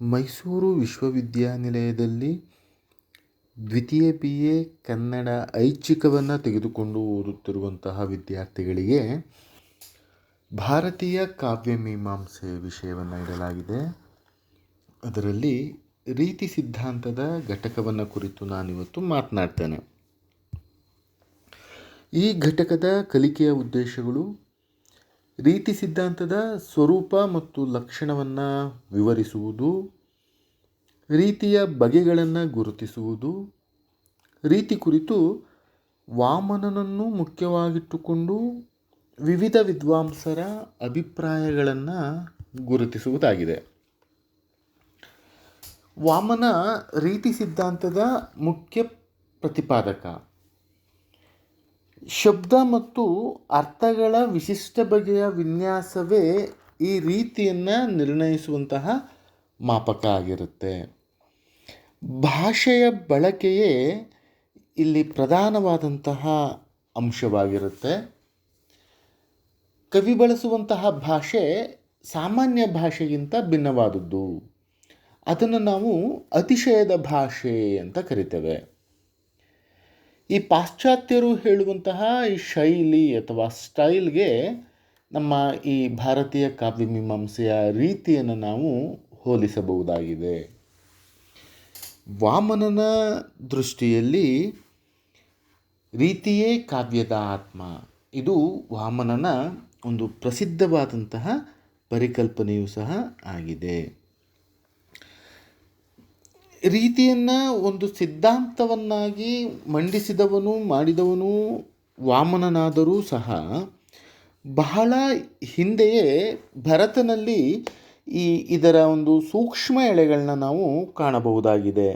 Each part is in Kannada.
ಮೈಸೂರು ವಿಶ್ವವಿದ್ಯಾನಿಲಯದಲ್ಲಿ ದ್ವಿತೀಯ BA ಕನ್ನಡ ಐಚ್ಛಿಕವನ್ನು ತೆಗೆದುಕೊಂಡು ಓದುತ್ತಿರುವಂತಹ ವಿದ್ಯಾರ್ಥಿಗಳಿಗೆ ಭಾರತೀಯ ಕಾವ್ಯಮೀಮಾಂಸೆ ವಿಷಯವನ್ನು ಇಡಲಾಗಿದೆ. ಅದರಲ್ಲಿ ರೀತಿ ಸಿದ್ಧಾಂತದ ಘಟಕವನ್ನು ಕುರಿತು ನಾನಿವತ್ತು ಮಾತನಾಡ್ತೇನೆ. ಈ ಘಟಕದ ಕಲಿಕೆಯ ಉದ್ದೇಶಗಳು ರೀತಿ ಸಿದ್ಧಾಂತದ ಸ್ವರೂಪ ಮತ್ತು ಲಕ್ಷಣವನ್ನು ವಿವರಿಸುವುದು, ರೀತಿಯ ಬಗೆಗಳನ್ನು ಗುರುತಿಸುವುದು, ರೀತಿ ಕುರಿತು ವಾಮನನನ್ನು ಮುಖ್ಯವಾಗಿಟ್ಟುಕೊಂಡು ವಿವಿಧ ವಿದ್ವಾಂಸರ ಅಭಿಪ್ರಾಯಗಳನ್ನು ಗುರುತಿಸುವುದಾಗಿದೆ. ವಾಮನ ರೀತಿ ಸಿದ್ಧಾಂತದ ಮುಖ್ಯ ಪ್ರತಿಪಾದಕ. ಶಬ್ದ ಮತ್ತು ಅರ್ಥಗಳ ವಿಶಿಷ್ಟ ಬಗೆಯ ವಿನ್ಯಾಸವೇ ಈ ರೀತಿಯನ್ನು ನಿರ್ಣಯಿಸುವಂತಹ ಮಾಪಕ ಆಗಿರುತ್ತೆ. ಭಾಷೆಯ ಬಳಕೆಯೇ ಇಲ್ಲಿ ಪ್ರಧಾನವಾದಂತಹ ಅಂಶವಾಗಿರುತ್ತೆ. ಕವಿ ಬಳಸುವಂತಹ ಭಾಷೆ ಸಾಮಾನ್ಯ ಭಾಷೆಗಿಂತ ಭಿನ್ನವಾದದ್ದು. ಅದನ್ನು ನಾವು ಅತಿಶಯದ ಭಾಷೆ ಅಂತ ಕರಿತೇವೆ. ಈ ಪಾಶ್ಚಾತ್ಯರು ಹೇಳುವಂತಹ ಈ ಶೈಲಿ ಅಥವಾ ಸ್ಟೈಲ್ಗೆ ನಮ್ಮ ಈ ಭಾರತೀಯ ಕಾವ್ಯಮೀಮಾಂಸೆಯ ರೀತಿಯನ್ನು ನಾವು ಹೋಲಿಸಬಹುದಾಗಿದೆ. ವಾಮನನ ದೃಷ್ಟಿಯಲ್ಲಿ ರೀತಿಯೇ ಕಾವ್ಯದ ಆತ್ಮ. ಇದು ವಾಮನನ ಒಂದು ಪ್ರಸಿದ್ಧವಾದಂತಹ ಪರಿಕಲ್ಪನೆಯೂ ಸಹ ಆಗಿದೆ. ರೀತಿಯನ್ನು ಒಂದು ಸಿದ್ಧಾಂತವನ್ನಾಗಿ ಮಾಡಿದವನು ವಾಮನನಾದರೂ ಸಹ ಬಹಳ ಹಿಂದೆಯೇ ಭರತನಲ್ಲಿ ಇದರ ಒಂದು ಸೂಕ್ಷ್ಮ ಎಳೆಗಳನ್ನ ನಾವು ಕಾಣಬಹುದಾಗಿದೆ.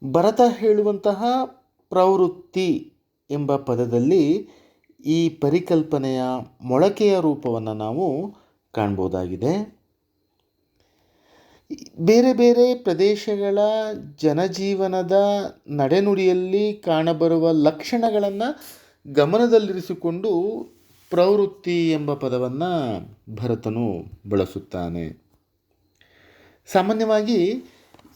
ಭರತ ಹೇಳುವಂತಹ ಪ್ರವೃತ್ತಿ ಎಂಬ ಪದದಲ್ಲಿ ಈ ಪರಿಕಲ್ಪನೆಯ ಮೊಳಕೆಯ ರೂಪವನ್ನು ನಾವು ಕಾಣ್ಬೋದಾಗಿದೆ. ಬೇರೆ ಬೇರೆ ಪ್ರದೇಶಗಳ ಜನಜೀವನದ ನಡೆನುಡಿಯಲ್ಲಿ ಕಾಣಬರುವ ಲಕ್ಷಣಗಳನ್ನು ಗಮನದಲ್ಲಿರಿಸಿಕೊಂಡು ಪ್ರವೃತ್ತಿ ಎಂಬ ಪದವನ್ನು ಭರತನು ಬಳಸುತ್ತಾನೆ. ಸಾಮಾನ್ಯವಾಗಿ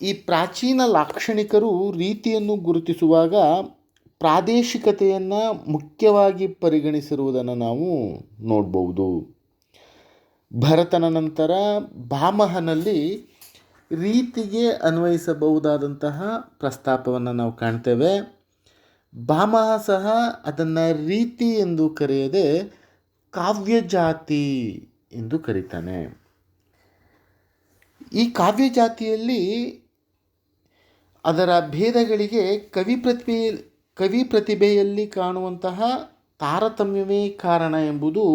ಈ ಪ್ರಾಚೀನ ಲಾಕ್ಷಣಿಕರು ರೀತಿಯನ್ನು ಗುರುತಿಸುವಾಗ ಪ್ರಾದೇಶಿಕತೆಯನ್ನು ಮುಖ್ಯವಾಗಿ ಪರಿಗಣಿಸಿರುವುದನ್ನು ನಾವು ನೋಡ್ಬೋದು. ಭರತನ ನಂತರ ಭಾಮಹನಲ್ಲಿ ರೀತಿಗೆ ಅನ್ವಯಿಸಬಹುದಾದಂತಹ ಪ್ರಸ್ತಾಪವನ್ನು ನಾವು ಕಾಣ್ತೇವೆ. ಭಾಮಹ ಸಹ ಅದನ್ನು ರೀತಿ ಎಂದು ಕರೆಯದೆ ಕಾವ್ಯಜಾತಿ ಎಂದು ಕರೀತಾನೆ. ಈ ಕಾವ್ಯಜಾತಿಯಲ್ಲಿ ಅದರ ಭೇದಗಳಿಗೆ ಕವಿ ಪ್ರತಿಭೆಯಲ್ಲಿ ಕಾಣುವಂತಹ ತಾರತಮ್ಯವೇ ಕಾರಣ ಎಂಬುದು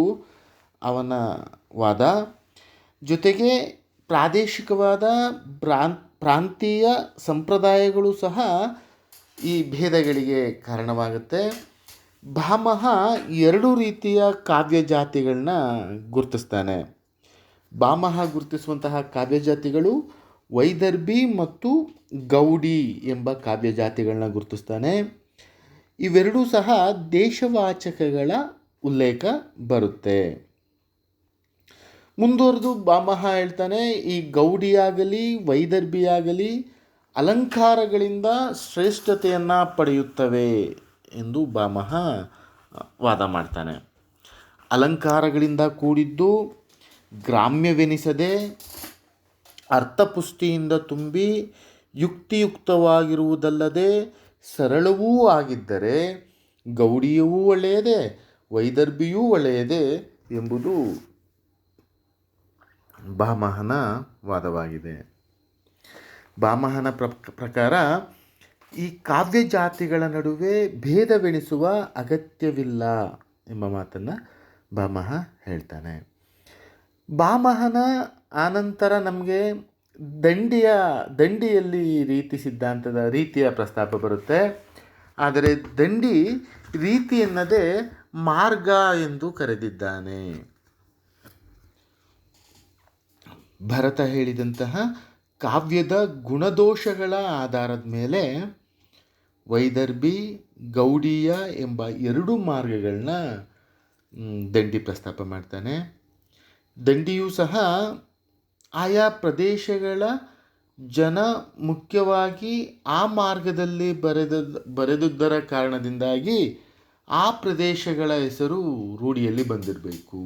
ಅವನ ವಾದ. ಜೊತೆಗೆ ಪ್ರಾದೇಶಿಕವಾದ ಪ್ರಾಂತೀಯ ಸಂಪ್ರದಾಯಗಳು ಸಹ ಈ ಭೇದಗಳಿಗೆ ಕಾರಣವಾಗುತ್ತೆ. ಭಾಮಹ ಎರಡು ರೀತಿಯ ಕಾವ್ಯಜಾತಿಗಳನ್ನ ಗುರುತಿಸ್ತಾನೆ. ಭಾಮಹ ಗುರುತಿಸುವಂತಹ ಕಾವ್ಯಜಾತಿಗಳು ವೈದರ್ಭಿ ಮತ್ತು ಗೌಡಿ ಎಂಬ ಕಾವ್ಯಜಾತಿಗಳನ್ನ ಗುರುತಿಸ್ತಾನೆ. ಇವೆರಡೂ ಸಹ ದೇಶವಾಚಕಗಳ ಉಲ್ಲೇಖ ಬರುತ್ತೆ. ಮುಂದುವರೆದು ಭಾಮಹ ಹೇಳ್ತಾನೆ, ಈ ಗೌಡಿಯಾಗಲಿ ವೈದರ್ಭಿಯಾಗಲಿ ಅಲಂಕಾರಗಳಿಂದ ಶ್ರೇಷ್ಠತೆಯನ್ನು ಪಡೆಯುತ್ತವೆ ಎಂದು ಭಾಮಹ ವಾದ ಮಾಡ್ತಾನೆ. ಅಲಂಕಾರಗಳಿಂದ ಕೂಡಿದ್ದು ಗ್ರಾಮ್ಯವೆನಿಸದೆ ಅರ್ಥಪುಷ್ಟಿಯಿಂದ ತುಂಬಿ ಯುಕ್ತಿಯುಕ್ತವಾಗಿರುವುದಲ್ಲದೆ ಸರಳವೂ ಆಗಿದ್ದರೆ ಗೌಡಿಯವೂ ಒಳ್ಳೆಯದೇ ವೈದರ್ಭಿಯೂ ಒಳ್ಳೆಯದೇ ಎಂಬುದು ಭಾಮಹನ ವಾದವಾಗಿದೆ. ಭಾಮಹನ ಪ್ರಕಾರ ಈ ಕಾವ್ಯಜಾತಿಗಳ ನಡುವೆ ಭೇದವೆಣಿಸುವ ಅಗತ್ಯವಿಲ್ಲ ಎಂಬ ಮಾತನ್ನು ಭಾಮಹ ಹೇಳ್ತಾನೆ. ಭಾಮಹನ ಆನಂತರ ನಮಗೆ ದಂಡಿಯಲ್ಲಿ ರೀತಿ ಸಿದ್ಧಾಂತದ ರೀತಿಯ ಪ್ರಸ್ತಾಪ ಬರುತ್ತೆ. ಆದರೆ ದಂಡಿ ರೀತಿ ಎನ್ನದೇ ಮಾರ್ಗ ಎಂದು ಕರೆದಿದ್ದಾನೆ. ಭರತ ಹೇಳಿದಂತಹ ಕಾವ್ಯದ ಗುಣದೋಷಗಳ ಆಧಾರದ ಮೇಲೆ ವೈದರ್ಭಿ ಗೌಡೀಯ ಎಂಬ ಎರಡು ಮಾರ್ಗಗಳನ್ನ ದಂಡಿ ಪ್ರಸ್ತಾಪ ಮಾಡ್ತಾನೆ. ದಂಡಿಯೂ ಸಹ ಆಯಾ ಪ್ರದೇಶಗಳ ಜನ ಮುಖ್ಯವಾಗಿ ಆ ಮಾರ್ಗದಲ್ಲಿ ಬರೆದುದರ ಕಾರಣದಿಂದಾಗಿ ಆ ಪ್ರದೇಶಗಳ ಹೆಸರು ರೂಢಿಯಲ್ಲಿ ಬಂದಿರಬೇಕು.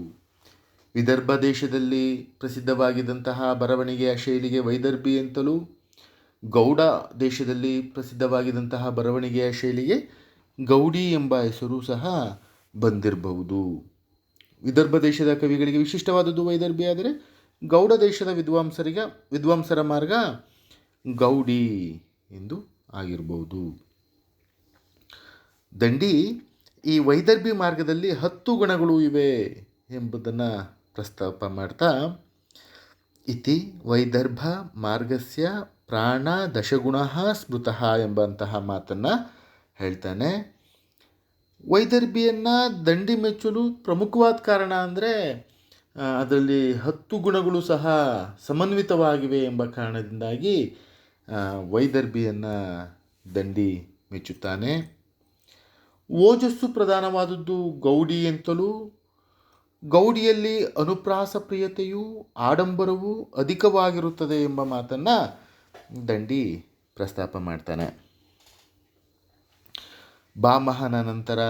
ವಿದರ್ಭ ದೇಶದಲ್ಲಿ ಪ್ರಸಿದ್ಧವಾಗಿದ್ದಂತಹ ಬರವಣಿಗೆಯ ಶೈಲಿಗೆ ವೈದರ್ಭಿ ಅಂತಲೂ, ಗೌಡ ದೇಶದಲ್ಲಿ ಪ್ರಸಿದ್ಧವಾಗಿದ್ದಂತಹ ಬರವಣಿಗೆಯ ಶೈಲಿಗೆ ಗೌಡಿ ಎಂಬ ಹೆಸರು ಸಹ ಬಂದಿರಬಹುದು. ವಿದರ್ಭ ದೇಶದ ಕವಿಗಳಿಗೆ ವಿಶಿಷ್ಟವಾದದ್ದು ವೈದರ್ಭಿ ಆದರೆ ಗೌಡ ದೇಶದ ವಿದ್ವಾಂಸರ ಮಾರ್ಗ ಗೌಡಿ ಎಂದು ಆಗಿರಬಹುದು. ದಂಡಿ ಈ ವೈದರ್ಭಿ ಮಾರ್ಗದಲ್ಲಿ 10 ಗುಣಗಳು ಇವೆ ಎಂಬುದನ್ನು ಪ್ರಸ್ತಾಪ ಮಾಡ್ತಾ, ಇತಿ ವೈದರ್ಭ ಮಾರ್ಗಸ್ಯ ಪ್ರಾಣ ದಶಗುಣ ಸ್ಮೃತಃ ಎಂಬಂತಹ ಮಾತನ್ನು ಹೇಳ್ತಾನೆ. ವೈದರ್ಭಿಯನ್ನು ದಂಡಿ ಮೆಚ್ಚಲು ಪ್ರಮುಖವಾದ ಕಾರಣ ಅಂದರೆ ಅದರಲ್ಲಿ 10 ಗುಣಗಳು ಸಹ ಸಮನ್ವಿತವಾಗಿವೆ ಎಂಬ ಕಾರಣದಿಂದಾಗಿ ವೈದರ್ಭಿಯನ್ನು ದಂಡಿ ಮೆಚ್ಚುತ್ತಾನೆ. ಓಜಸ್ಸು ಪ್ರಧಾನವಾದದ್ದು ಗೌಡಿ ಅಂತಲೂ, ಗೌಡಿಯಲ್ಲಿ ಅನುಪ್ರಾಸ ಪ್ರಿಯತೆಯು ಆಡಂಬರವು ಅಧಿಕವಾಗಿರುತ್ತದೆ ಎಂಬ ಮಾತನ್ನು ದಂಡಿ ಪ್ರಸ್ತಾಪ ಮಾಡ್ತಾನೆ. ಭಾಮಹನ ನಂತರ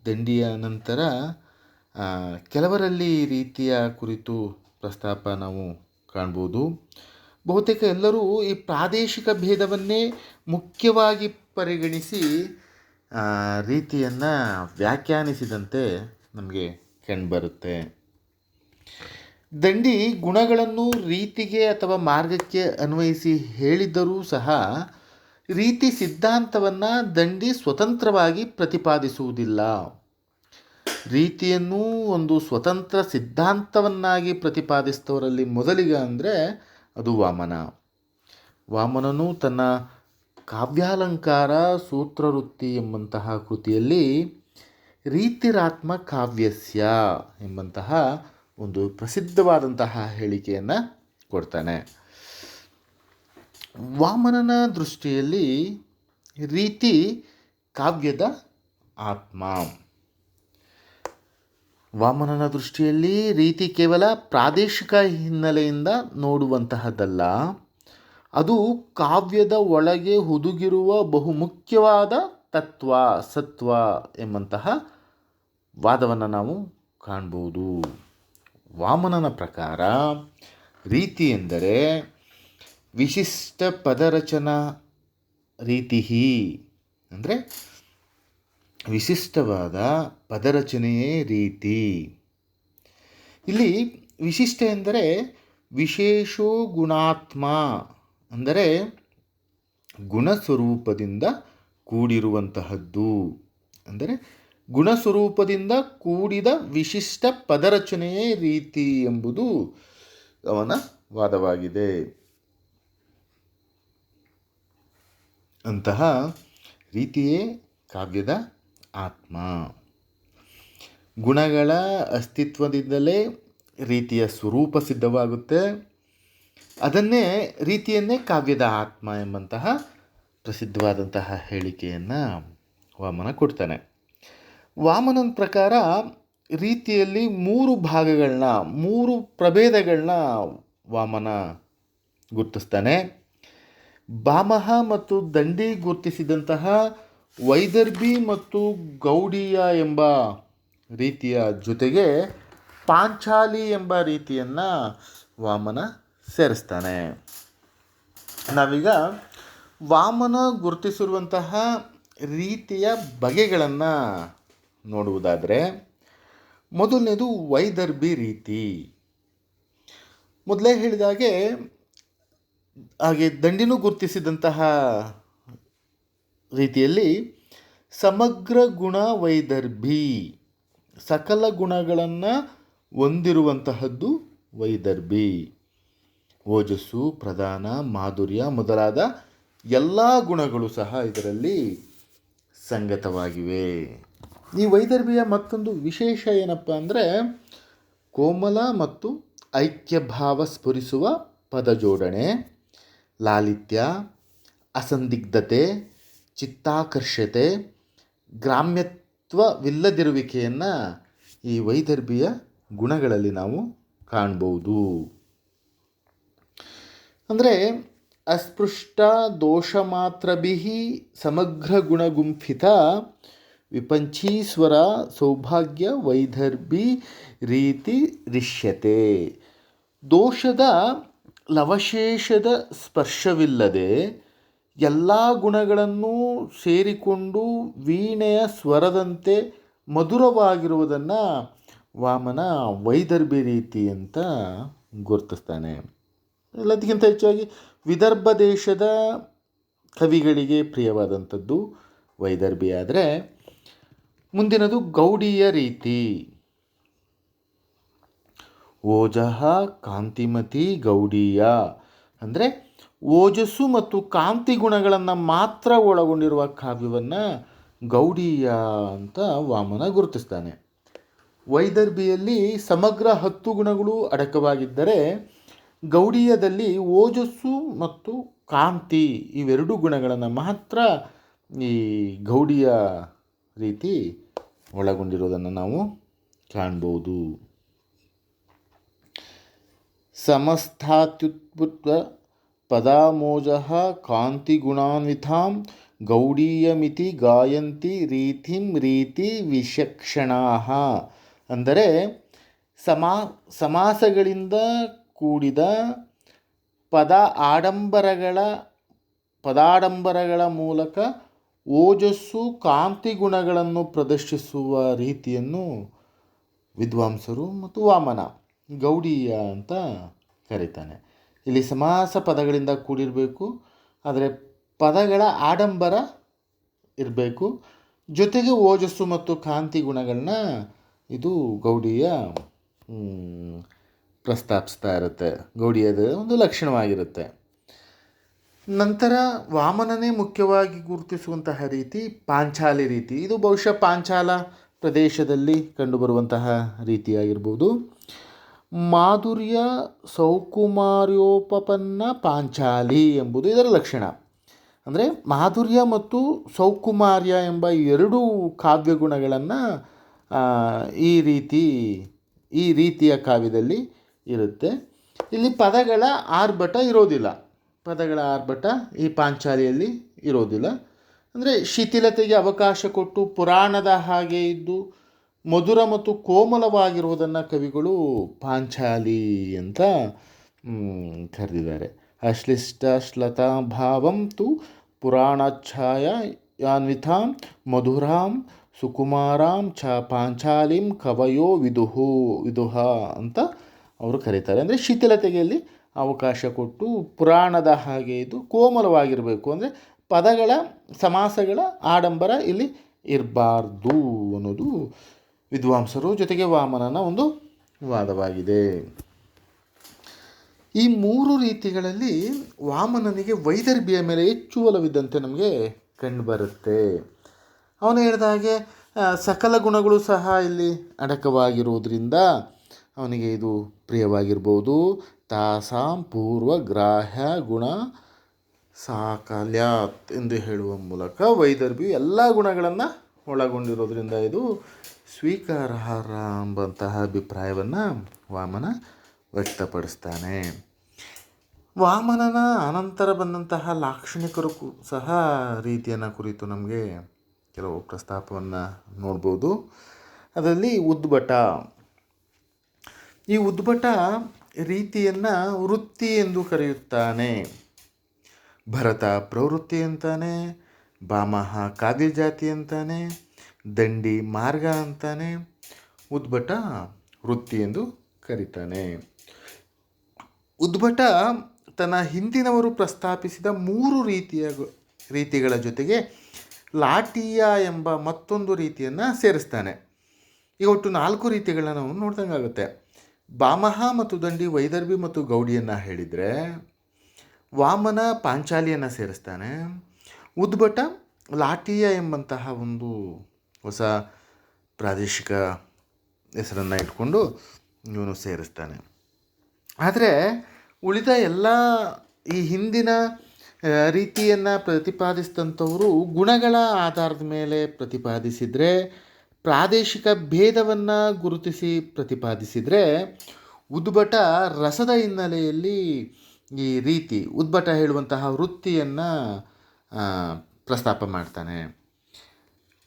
ದಂಡಿಯ ನಂತರ ಕೆಲವರಲ್ಲಿ ಈ ರೀತಿಯ ಕುರಿತು ಪ್ರಸ್ತಾಪ ನಾವು ಕಾಣ್ಬೋದು. ಬಹುತೇಕ ಎಲ್ಲರೂ ಈ ಪ್ರಾದೇಶಿಕ ಭೇದವನ್ನೇ ಮುಖ್ಯವಾಗಿ ಪರಿಗಣಿಸಿ ರೀತಿಯನ್ನು ವ್ಯಾಖ್ಯಾನಿಸಿದಂತೆ ನಮಗೆ ಕಂಡುಬರುತ್ತೆ. ದಂಡಿ ಗುಣಗಳನ್ನು ರೀತಿಗೆ ಅಥವಾ ಮಾರ್ಗಕ್ಕೆ ಅನ್ವಯಿಸಿ ಹೇಳಿದ್ದರೂ ಸಹ ರೀತಿ ಸಿದ್ಧಾಂತವನ್ನು ದಂಡಿ ಸ್ವತಂತ್ರವಾಗಿ ಪ್ರತಿಪಾದಿಸುವುದಿಲ್ಲ. ರೀತಿಯನ್ನು ಒಂದು ಸ್ವತಂತ್ರ ಸಿದ್ಧಾಂತವನ್ನಾಗಿ ಪ್ರತಿಪಾದಿಸಿದವರಲ್ಲಿ ಮೊದಲಿಗ ಅಂದರೆ ಅದು ವಾಮನ. ವಾಮನನು ತನ್ನ ಕಾವ್ಯಾಲಂಕಾರ ಸೂತ್ರವೃತ್ತಿ ಎಂಬಂತಹ ಕೃತಿಯಲ್ಲಿ ರೀತಿರಾತ್ಮ ಕಾವ್ಯಸ್ಯ ಎಂಬಂತಹ ಒಂದು ಪ್ರಸಿದ್ಧವಾದಂತಹ ಹೇಳಿಕೆಯನ್ನು ಕೊಡ್ತಾನೆ. ವಾಮನನ ದೃಷ್ಟಿಯಲ್ಲಿ ರೀತಿ ಕಾವ್ಯದ ಆತ್ಮ. ವಾಮನನ ದೃಷ್ಟಿಯಲ್ಲಿ ರೀತಿ ಕೇವಲ ಪ್ರಾದೇಶಿಕ ಹಿನ್ನೆಲೆಯಿಂದ ನೋಡುವಂತಹದ್ದಲ್ಲ, ಅದು ಕಾವ್ಯದ ಒಳಗೆ ಹುದುಗಿರುವ ಬಹುಮುಖ್ಯವಾದ ತತ್ವ, ಸತ್ವ ಎಂಬಂತಹ ವಾದವನ್ನು ನಾವು ಕಾಣ್ಬೋದು. ವಾಮನನ ಪ್ರಕಾರ ರೀತಿ ಎಂದರೆ ವಿಶಿಷ್ಟ ಪದರಚನಾ ರೀತಿ, ಅಂದರೆ ವಿಶಿಷ್ಟವಾದ ಪದರಚನೆಯೇ ರೀತಿ. ಇಲ್ಲಿ ವಿಶಿಷ್ಟ ಎಂದರೆ ವಿಶೇಷೋ ಗುಣಾತ್ಮ, ಅಂದರೆ ಗುಣಸ್ವರೂಪದಿಂದ ಕೂಡಿರುವಂತಹದ್ದು. ಅಂದರೆ ಗುಣಸ್ವರೂಪದಿಂದ ಕೂಡಿದ ವಿಶಿಷ್ಟ ಪದರಚನೆಯೇ ರೀತಿ ಎಂಬುದು ಅವನ ವಾದವಾಗಿದೆ. ಅಂತಹ ರೀತಿಯೇ ಕಾವ್ಯದ ಆತ್ಮ. ಗುಣಗಳ ಅಸ್ತಿತ್ವದಿಂದಲೇ ರೀತಿಯ ಸ್ವರೂಪ ಸಿದ್ಧವಾಗುತ್ತೆ. ಅದನ್ನೇ ರೀತಿಯನ್ನೇ ಕಾವ್ಯದ ಆತ್ಮ ಎಂಬಂತಹ ಪ್ರಸಿದ್ಧವಾದಂತಹ ಹೇಳಿಕೆಯನ್ನು ವಾಮನ ಕೊಡ್ತಾನೆ. ವಾಮನನ ಪ್ರಕಾರ ರೀತಿಯಲ್ಲಿ 3 ಭಾಗಗಳನ್ನ, 3 ಪ್ರಭೇದಗಳನ್ನ ವಾಮನ ಗುರುತಿಸ್ತಾನೆ. ಭಾಮಹ ಮತ್ತು ದಂಡಿ ಗುರುತಿಸಿದಂತಹ ವೈದರ್ಭಿ ಮತ್ತು ಗೌಡೀಯ ಎಂಬ ರೀತಿಯ ಜೊತೆಗೆ ಪಾಂಚಾಲಿ ಎಂಬ ರೀತಿಯನ್ನು ವಾಮನ ಸೇರಿಸ್ತಾನೆ. ನಾವೀಗ ವಾಮನ ಗುರುತಿಸಿರುವಂತಹ ರೀತಿಯ ಬಗೆಗಳನ್ನು ನೋಡುವುದಾದರೆ, ಮೊದಲನೇದು ವೈದರ್ಭಿ ರೀತಿ. ಮೊದಲೇ ಹೇಳಿದಾಗೆ ಹಾಗೆ ದಂಡಿನೂ ಗುರುತಿಸಿದಂತಹ ರೀತಿಯಲ್ಲಿ ಸಮಗ್ರ ಗುಣ ವೈದರ್ಭಿ, ಸಕಲ ಗುಣಗಳನ್ನು ಹೊಂದಿರುವಂತಹದ್ದು ವೈದರ್ಭಿ. ಓಜಸ್ಸು, ಪ್ರಧಾನ, ಮಾಧುರ್ಯ ಮೊದಲಾದ ಎಲ್ಲ ಗುಣಗಳು ಸಹ ಇದರಲ್ಲಿ ಸಂಗತವಾಗಿವೆ. ಈ ವೈದರ್ಭಿಯ ಮತ್ತೊಂದು ವಿಶೇಷ ಏನಪ್ಪ ಅಂದರೆ ಕೋಮಲ ಮತ್ತು ಐಕ್ಯಭಾವ ಸ್ಫುರಿಸುವ ಪದ ಜೋಡಣೆ, ಲಾಲಿತ್ಯ, ಅಸಂದಿಗ್ಧತೆ, ಚಿತ್ತಾಕರ್ಷತೆ, ಗ್ರಾಮ್ಯತ್ವವಿಲ್ಲದಿರುವಿಕೆಯನ್ನು ಈ ವೈದರ್ಭಿಯ ಗುಣಗಳಲ್ಲಿ ನಾವು ಕಾಣ್ಬೋದು. ಅಂದರೆ ಅಸ್ಪೃಷ್ಟ ದೋಷಮಾತ್ರಭಿ ಸಮಗ್ರ ಗುಣಗುಂಫಿತ ವಿಪಂಚೀಸ್ವರ ಸೌಭಾಗ್ಯ ವೈದರ್ಭಿ ರೀತಿ ರಿಷ್ಯತೆ. ದೋಷದ ಲವಶೇಷದ ಸ್ಪರ್ಶವಿಲ್ಲದೆ ಎಲ್ಲ ಗುಣಗಳನ್ನು ಸೇರಿಕೊಂಡು ವೀಣೆಯ ಸ್ವರದಂತೆ ಮಧುರವಾಗಿರುವುದನ್ನು ವಾಮನ ವೈದರ್ಭಿ ರೀತಿ ಅಂತ ಗುರುತಿಸ್ತಾನೆ. ಎಲ್ಲದಕ್ಕಿಂತ ಹೆಚ್ಚಾಗಿ ವಿದರ್ಭ ದೇಶದ ಕವಿಗಳಿಗೆ ಪ್ರಿಯವಾದಂಥದ್ದು ವೈದರ್ಭಿ. ಆದರೆ ಮುಂದಿನದು ಗೌಡೀಯ ರೀತಿ. ಓಜಃ ಕಾಂತಿಮತಿ ಗೌಡೀಯ ಅಂದರೆ ಓಜಸ್ಸು ಮತ್ತು ಕಾಂತಿ ಗುಣಗಳನ್ನು ಮಾತ್ರ ಒಳಗೊಂಡಿರುವ ಕಾವ್ಯವನ್ನು ಗೌಡೀಯ ಅಂತ ವಾಮನ ಗುರುತಿಸ್ತಾನೆ. ವೈದರ್ಭಿಯಲ್ಲಿ ಸಮಗ್ರ 10 ಗುಣಗಳು ಅಡಕವಾಗಿದ್ದರೆ ಗೌಡೀಯದಲ್ಲಿ ಓಜಸ್ಸು ಮತ್ತು ಕಾಂತಿ ಇವೆರಡು ಗುಣಗಳನ್ನು ಮಾತ್ರ ಈ ಗೌಡೀಯ ರೀತಿ ಒಳಗೊಂಡಿರೋದನ್ನು ನಾವು ಕಾಣ್ಬೋದು. ಸಮಸ್ಥಾತ್ಯುತ್ಪುತ್ತ ಪದಾಮೋಜಃ ಕಾಂತಿಗುಣಾನ್ವಿತಾಂ ಗೌಡೀಯಮಿತಿ ಗಾಯಂತಿ ರೀತಿಂ ರೀತಿ ವಿಚಕ್ಷಣಾಃ. ಅಂದರೆ ಸಮಾಸಗಳಿಂದ ಕೂಡಿದ ಪದಾಡಂಬರಗಳ ಮೂಲಕ ಓಜಸ್ಸು ಕಾಂತಿ ಗುಣಗಳನ್ನು ಪ್ರದರ್ಶಿಸುವ ರೀತಿಯನ್ನು ವಿದ್ವಾಂಸರು ಮತ್ತು ವಾಮನ ಗೌಡೀಯ ಅಂತ ಕರೀತಾನೆ. ಇಲ್ಲಿ ಸಮಾಸ ಪದಗಳಿಂದ ಕೂಡಿರಬೇಕು, ಆದರೆ ಪದಗಳ ಆಡಂಬರ ಇರಬೇಕು, ಜೊತೆಗೆ ಓಜಸ್ಸು ಮತ್ತು ಕಾಂತಿ ಗುಣಗಳನ್ನ ಇದು ಗೌಡೀಯ ಪ್ರಸ್ತಾಪಿಸ್ತಾ ಇರುತ್ತೆ. ಗೌಡೀಯದ ಒಂದು ಲಕ್ಷಣವಾಗಿರುತ್ತೆ. ನಂತರ ವಾಮನನೇ ಮುಖ್ಯವಾಗಿ ಗುರುತಿಸುವಂತಹ ರೀತಿ ಪಾಂಚಾಲಿ ರೀತಿ. ಇದು ಬಹುಶಃ ಪಾಂಚಾಲ ಪ್ರದೇಶದಲ್ಲಿ ಕಂಡುಬರುವಂತಹ ರೀತಿಯಾಗಿರ್ಬೋದು. ಮಾಧುರ್ಯ ಸೌಕುಮಾರ್ಯೋಪಪನ್ನ ಪಾಂಚಾಲಿ ಎಂಬುದು ಇದರ ಲಕ್ಷಣ. ಅಂದರೆ ಮಾಧುರ್ಯ ಮತ್ತು ಸೌಕುಮಾರ್ಯ ಎಂಬ ಎರಡು ಕಾವ್ಯಗುಣಗಳನ್ನು ಈ ರೀತಿಯ ಕಾವ್ಯದಲ್ಲಿ ಇರುತ್ತೆ. ಇಲ್ಲಿ ಪದಗಳ ಆರ್ಭಟ ಇರೋದಿಲ್ಲ. ಪದಗಳ ಆರ್ಭಟ ಈ ಪಾಂಚಾಲಿಯಲ್ಲಿ ಇರೋದಿಲ್ಲ. ಅಂದರೆ ಶಿಥಿಲತೆಗೆ ಅವಕಾಶ ಕೊಟ್ಟು ಪುರಾಣದ ಹಾಗೆ ಇದ್ದು ಮಧುರ ಮತ್ತು ಕೋಮಲವಾಗಿರುವುದನ್ನು ಕವಿಗಳು ಪಾಂಚಾಲಿ ಅಂತ ಕರೆದಿದ್ದಾರೆ. ಅಶ್ಲಿಷ್ಟಶ್ಲತಾ ಭಾವಂ ತು ಪುರಾಣಾಚ್ಛಾಯಾನ್ವಿತಾಂ ಮಧುರಾಂ ಸುಕುಮಾರಾಂ ಚ ಪಾಂಚಾಲಿಂ ಕವಯೋ ವಿದುಹ ಅಂತ ಅವರು ಕರೀತಾರೆ. ಅಂದರೆ ಶಿಥಿಲತೆಗೆ ಇಲ್ಲಿ ಅವಕಾಶ ಕೊಟ್ಟು ಪುರಾಣದ ಹಾಗೆ ಇದು ಕೋಮಲವಾಗಿರಬೇಕು. ಅಂದರೆ ಪದಗಳ ಸಮಾಸಗಳ ಆಡಂಬರ ಇಲ್ಲಿ ಇರಬಾರ್ದು ಅನ್ನೋದು ವಿದ್ವಾಂಸರು ಜೊತೆಗೆ ವಾಮನನ ಒಂದು ವಾದವಾಗಿದೆ. ಈ 3 ರೀತಿಗಳಲ್ಲಿ ವಾಮನನಿಗೆ ವೈದರ್ಭಿಯ ಮೇಲೆ ಹೆಚ್ಚು ಒಲವಿದ್ದಂತೆ ನಮಗೆ ಕಂಡುಬರುತ್ತೆ. ಅವನು ಹೇಳಿದ ಹಾಗೆ ಸಕಲ ಗುಣಗಳು ಸಹ ಇಲ್ಲಿ ಅಡಕವಾಗಿರುವುದರಿಂದ ಅವನಿಗೆ ಇದು ಪ್ರಿಯವಾಗಿರ್ಬೋದು. ತಾಸಾಂ ಪೂರ್ವಗ್ರಾಹ್ಯ ಗುಣ ಸಾಕಲ್ಯಾತ್ ಎಂದು ಹೇಳುವ ಮೂಲಕ ವೈದರ್ಭಿಯು ಎಲ್ಲ ಗುಣಗಳನ್ನು ಒಳಗೊಂಡಿರೋದ್ರಿಂದ ಇದು ಸ್ವೀಕಾರಾರ್ಹ ಎಂಬಂತಹ ಅಭಿಪ್ರಾಯವನ್ನು ವಾಮನ ವ್ಯಕ್ತಪಡಿಸ್ತಾನೆ. ವಾಮನನ ಅನಂತರ ಬಂದಂತಹ ಲಾಕ್ಷಣಿಕರು ಸಹ ರೀತಿಯನ್ನು ಕುರಿತು ನಮಗೆ ಕೆಲವು ಪ್ರಸ್ತಾಪವನ್ನು ನೋಡ್ಬೋದು. ಅದರಲ್ಲಿ ಉದ್ಭಟ. ಈ ಉದ್ಭಟ ರೀತಿಯನ್ನು ವೃತ್ತಿ ಎಂದು ಕರೆಯುತ್ತಾನೆ. ಭರತ ಪ್ರವೃತ್ತಿ ಅಂತಾನೆ, ಭಾಮಹ ಕಾವ್ಯಜಾತಿ ಅಂತಾನೆ, ದಂಡಿ ಮಾರ್ಗ ಅಂತಾನೆ, ಉದ್ಭಟ ವೃತ್ತಿ ಎಂದು ಕರೀತಾನೆ. ಉದ್ಭಟ ತನ್ನ ಹಿಂದಿನವರು ಪ್ರಸ್ತಾಪಿಸಿದ 3 ರೀತಿಗಳ ಜೊತೆಗೆ ಲಾಟೀಯ ಎಂಬ ಮತ್ತೊಂದು ರೀತಿಯನ್ನು ಸೇರಿಸ್ತಾನೆ. ಈಗ ಒಟ್ಟು 4 ರೀತಿಗಳನ್ನ ನಾವು ನೋಡ್ದಂಗಾಗುತ್ತೆ. ಭಾಮಹ ಮತ್ತು ದಂಡಿ ವೈದರ್ಭಿ ಮತ್ತು ಗೌಡಿಯನ್ನು ಹೇಳಿದರೆ, ವಾಮನ ಪಾಂಚಾಲಿಯನ್ನು ಸೇರಿಸ್ತಾನೆ. ಉದ್ಭಟ ಲಾಟೀಯ ಎಂಬಂತಹ ಒಂದು ಹೊಸ ಪ್ರಾದೇಶಿಕ ಹೆಸರನ್ನು ಇಟ್ಕೊಂಡು ಇವನು ಸೇರಿಸ್ತಾನೆ. ಆದರೆ ಉಳಿದ ಎಲ್ಲ ಈ ಹಿಂದಿನ ರೀತಿಯನ್ನು ಪ್ರತಿಪಾದಿಸಿದಂಥವರು ಗುಣಗಳ ಆಧಾರದ ಮೇಲೆ ಪ್ರತಿಪಾದಿಸಿದರೆ, ಪ್ರಾದೇಶಿಕ ಭೇದವನ್ನು ಗುರುತಿಸಿ ಪ್ರತಿಪಾದಿಸಿದರೆ, ಉದ್ಭಟ ರಸದ ಹಿನ್ನೆಲೆಯಲ್ಲಿ ಈ ರೀತಿ ಉದ್ಭಟ ಹೇಳುವಂತಹ ವೃತ್ತಿಯನ್ನು ಪ್ರಸ್ತಾಪ ಮಾಡ್ತಾನೆ.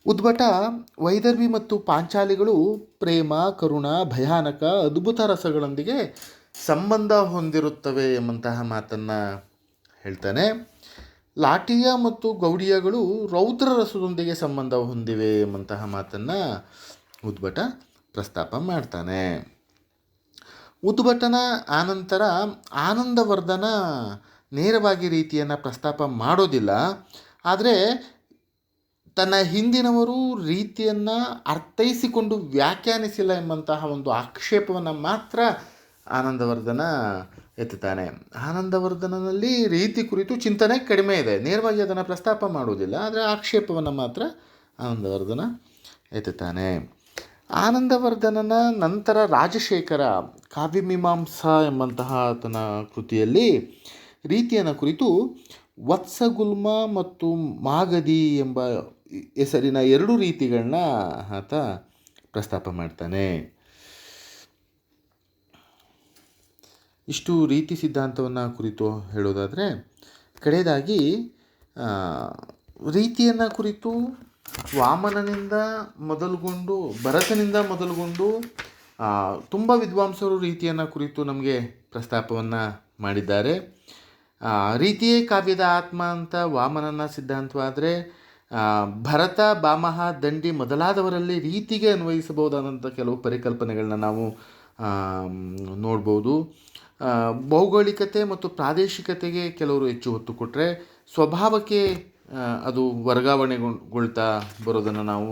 ಉದ್ಭಟ ವೈದರ್ಭಿ ಮತ್ತು ಪಾಂಚಾಲಿಗಳು ಪ್ರೇಮ, ಕರುಣ, ಭಯಾನಕ, ಅದ್ಭುತ ರಸಗಳೊಂದಿಗೆ ಸಂಬಂಧ ಹೊಂದಿರುತ್ತವೆ ಎಂಬಂತಹ ಮಾತನ್ನು ಹೇಳ್ತಾನೆ. ಲಾಠಿಯ ಮತ್ತು ಗೌಡಿಯಗಳು ರೌದ್ರ ರಸದೊಂದಿಗೆ ಸಂಬಂಧ ಹೊಂದಿವೆ ಎಂಬಂತಹ ಮಾತನ್ನು ಉದ್ಭಟ ಪ್ರಸ್ತಾಪ ಮಾಡ್ತಾನೆ. ಉದ್ಭಟನ ಆನಂತರ ಆನಂದವರ್ಧನ ನೇರವಾಗಿ ರೀತಿಯನ್ನು ಪ್ರಸ್ತಾಪ ಮಾಡೋದಿಲ್ಲ. ಆದರೆ ತನ್ನ ಹಿಂದಿನವರು ರೀತಿಯನ್ನು ಅರ್ಥೈಸಿಕೊಂಡು ವ್ಯಾಖ್ಯಾನಿಸಿಲ್ಲ ಎಂಬಂತಹ ಒಂದು ಆಕ್ಷೇಪವನ್ನು ಮಾತ್ರ ಆನಂದವರ್ಧನ ಎತ್ತುತ್ತಾನೆ. ಆನಂದವರ್ಧನನಲ್ಲಿ ರೀತಿ ಕುರಿತು ಚಿಂತನೆ ಕಡಿಮೆ ಇದೆ, ನೇರವಾಗಿ ಅದನ್ನು ಪ್ರಸ್ತಾಪ ಮಾಡುವುದಿಲ್ಲ. ಆದರೆ ಆಕ್ಷೇಪವನ್ನು ಮಾತ್ರ ಆನಂದವರ್ಧನ ಎತ್ತುತ್ತಾನೆ. ಆನಂದವರ್ಧನನ ನಂತರ ರಾಜಶೇಖರ ಕಾವ್ಯಮೀಮಾಂಸಾ ಎಂಬಂತಹ ಆತನ ಕೃತಿಯಲ್ಲಿ ರೀತಿಯನ್ನು ಕುರಿತು ವತ್ಸಗುಲ್ಮ ಮತ್ತು ಮಾಗಧಿ ಎಂಬ ಹೆಸರಿನ ಎರಡು ರೀತಿಗಳನ್ನ ಆತ ಪ್ರಸ್ತಾಪ ಮಾಡ್ತಾನೆ. ಇಷ್ಟು ರೀತಿ ಸಿದ್ಧಾಂತವನ್ನು ಕುರಿತು ಹೇಳೋದಾದರೆ, ಕಡೆಯದಾಗಿ ರೀತಿಯನ್ನು ಕುರಿತು ವಾಮನನಿಂದ ಮೊದಲುಗೊಂಡು ಭರತನಿಂದ ಮೊದಲುಗೊಂಡು ತುಂಬ ವಿದ್ವಾಂಸರು ರೀತಿಯನ್ನು ಕುರಿತು ನಮಗೆ ಪ್ರಸ್ತಾಪವನ್ನು ಮಾಡಿದ್ದಾರೆ. ರೀತಿಯೇ ಕಾವ್ಯದ ಆತ್ಮ ಅಂತ ವಾಮನನ ಸಿದ್ಧಾಂತವಾದರೆ, ಭರತ, ಭಾಮಹ, ದಂಡಿ ಮೊದಲಾದವರಲ್ಲಿ ರೀತಿಗೆ ಅನ್ವಯಿಸಬಹುದಾದಂಥ ಕೆಲವು ಪರಿಕಲ್ಪನೆಗಳನ್ನ ನಾವು ನೋಡ್ಬೋದು. ಭೌಗೋಳಿಕತೆ ಮತ್ತು ಪ್ರಾದೇಶಿಕತೆಗೆ ಕೆಲವರು ಹೆಚ್ಚು ಒತ್ತು ಕೊಟ್ಟರೆ ಸ್ವಭಾವಕ್ಕೆ ಅದು ವರ್ಗಾವಣೆಗೊಳ್ತಾ ಬರೋದನ್ನು ನಾವು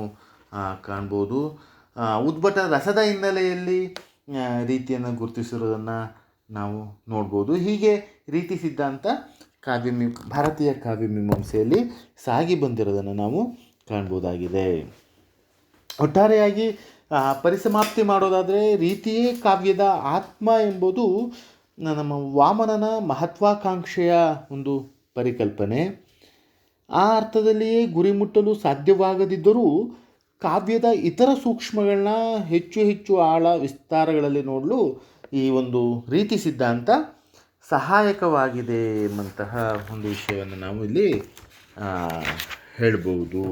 ಕಾಣ್ಬೋದು. ಉದ್ಭಟ ರಸದ ಹಿನ್ನೆಲೆಯಲ್ಲಿ ರೀತಿಯನ್ನು ಗುರುತಿಸಿರೋದನ್ನು ನಾವು ನೋಡ್ಬೋದು. ಹೀಗೆ ರೀತಿ ಸಿದ್ಧಾಂತ ಭಾರತೀಯ ಕಾವ್ಯಮೀಮಾಂಸೆಯಲ್ಲಿ ಸಾಗಿ ಬಂದಿರೋದನ್ನು ನಾವು ಕಾಣ್ಬೋದಾಗಿದೆ. ಒಟ್ಟಾರೆಯಾಗಿ ಪರಿಸಮಾಪ್ತಿ ಮಾಡೋದಾದರೆ, ರೀತಿಯೇ ಕಾವ್ಯದ ಆತ್ಮ ಎಂಬುದು ನಮ್ಮ ವಾಮನನ ಮಹತ್ವಾಕಾಂಕ್ಷೆಯ ಒಂದು ಪರಿಕಲ್ಪನೆ. ಆ ಅರ್ಥದಲ್ಲಿಯೇ ಗುರಿ ಮುಟ್ಟಲು ಸಾಧ್ಯವಾಗದಿದ್ದರೂ ಕಾವ್ಯದ ಇತರ ಸೂಕ್ಷ್ಮಗಳನ್ನ ಹೆಚ್ಚು ಹೆಚ್ಚು ಆಳ ವಿಸ್ತಾರಗಳಲ್ಲಿ ನೋಡಲು ಈ ಒಂದು ರೀತಿ ಸಿದ್ಧಾಂತ ಸಹಾಯಕವಾಗಿದೆ ಎಂಬಂತಹ ಒಂದು ವಿಷಯವನ್ನು ನಾವು ಇಲ್ಲಿ ಹೇಳ್ಬೋದು.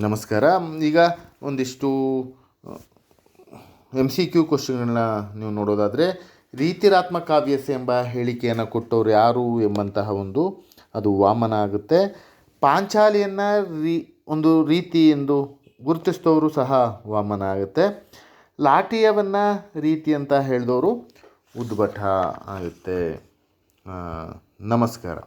ನಮಸ್ಕಾರ. ಈಗ ಒಂದಿಷ್ಟು MCQ ಕ್ವಶನ್ಗಳನ್ನ ನೀವು ನೋಡೋದಾದರೆ, ರೀತಿರಾತ್ಮ ಕಾವ್ಯಸ್ಯ ಎಂಬ ಹೇಳಿಕೆಯನ್ನು ಕೊಟ್ಟವರು ಯಾರು ಎಂಬಂತಹ ಅದು ವಾಮನ ಆಗುತ್ತೆ. ಪಾಂಚಾಲಿಯನ್ನು ಒಂದು ರೀತಿ ಎಂದು ಗುರುತಿಸಿದವರು ಸಹ ವಾಮನ ಆಗುತ್ತೆ. ಲಾಠಿಯವನ್ನು ರೀತಿ ಅಂತ ಹೇಳಿದವರು ಉದ್ಭಟ ಆಗುತ್ತೆ. ನಮಸ್ಕಾರ.